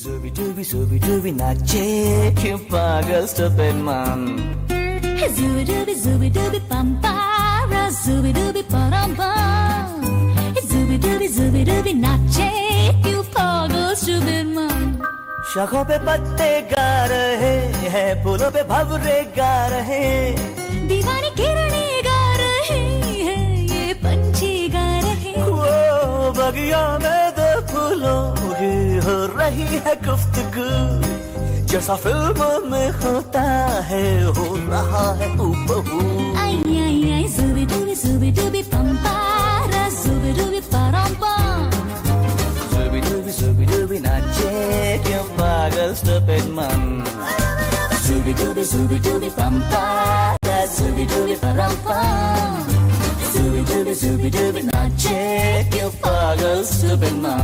Zooby dooby nache क्यों पागल stupid man. Zooby dooby pampara, zooby dooby paramba. Zooby dooby nache क्यों पागल stupid man. शाखों पे पत्ते गा रहे हैं, फूलों पे भंवरे गा रहे, दीवानी किरणें गा रहे हैं, ये पंछी गा रहे. वो बगिया में दो फूलों की हो रही है गुफ्तगू, जैसा फिल्मों में होता है हो रहा है हूबहू. Ay ay ay, zooby dooby pampara, zooby dooby paramba. Zooby dooby nache क्यों पागल stupid man. Zooby dooby pampara, zooby dooby paramba. Zooby dooby nache क्यों पागल stupid man.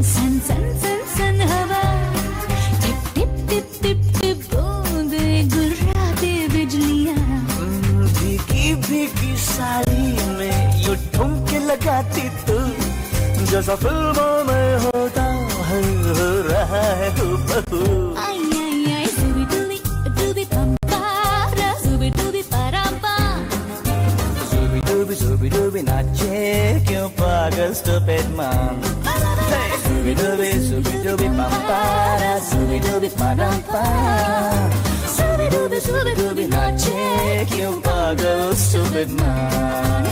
San san san san हवा, tip tip tip tip tip बूंदे गुर्राते बिजलियाँ. भीगी भीगी साड़ी में यूं ठुमके लगाती तू, जैसा फिल्मों में होता है हो रहा है हूबहू. Ay ay ay, zooby dooby pampara, zooby dooby paramba. Zooby dooby nache क्यों पागल stupid man. Zooby dooby pampara, zooby dooby paramba. Zooby dooby nache क्यों पागल stupid man.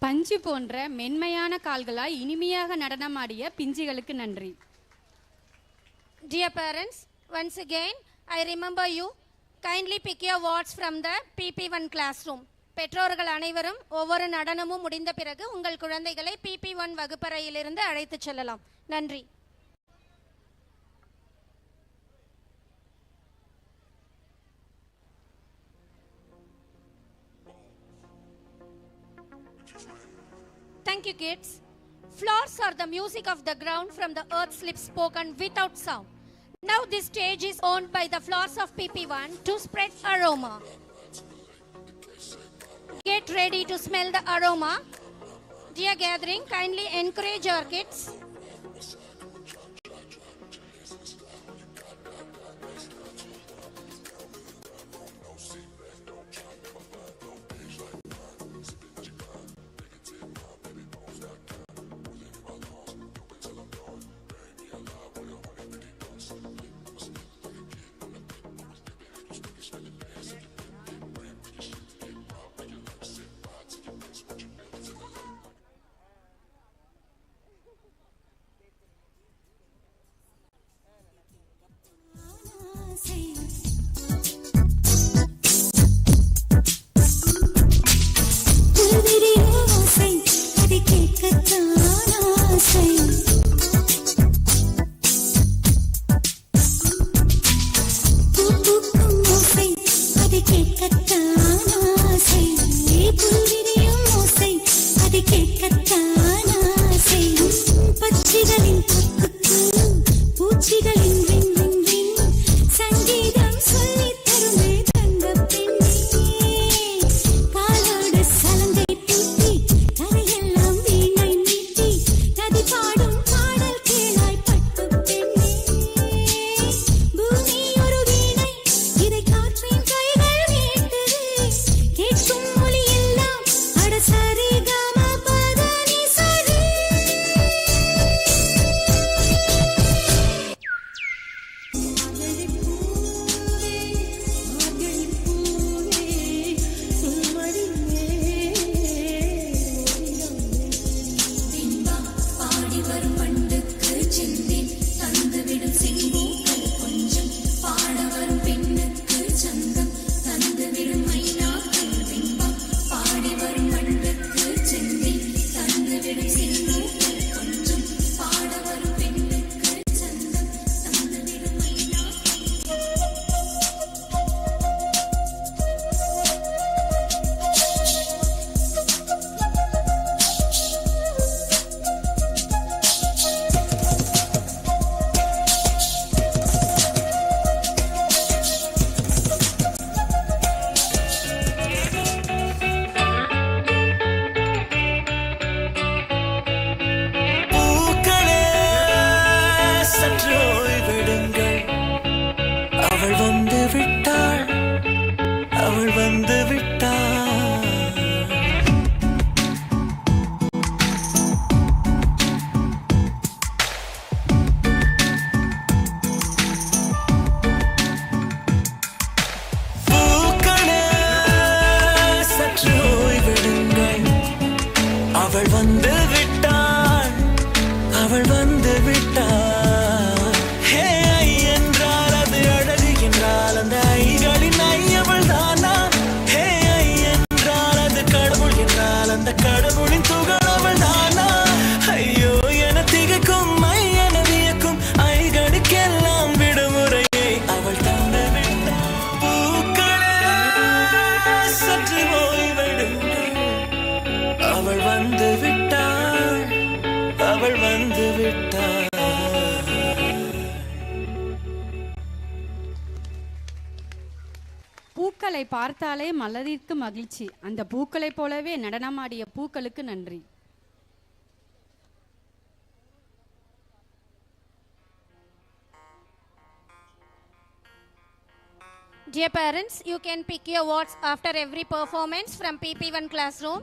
பஞ்சு போன்ற மென்மையான கால்களாய் இனிமையாக நடனமாடிய பிஞ்சுகளுக்கு நன்றி. Dear parents, once again I remember you. Kindly pick your words from the PP1 classroom. பெற்றோர்கள் அனைவரும் ஒவ்வொரு நடனமும் முடிந்த பிறகு உங்கள் குழந்தைகளை PP1 வகுப்பறையிலிருந்து அழைத்துச் செல்லலாம். நன்றி. Thank you, kids. Flowers are the music of the ground from the earth's lips spoken without sound. Now this stage is owned by the flowers of PP1 to spread aroma. Get ready to smell the aroma. Dear gathering, kindly encourage our kids. பூக்களை பார்த்தாலே மலரிற்கு மகிழ்ச்சி. அந்த பூக்களைப் போலவே நடனமாடிய பூக்களுக்கு நன்றி. Dear parents, you can pick your words after every performance from PP1 classroom.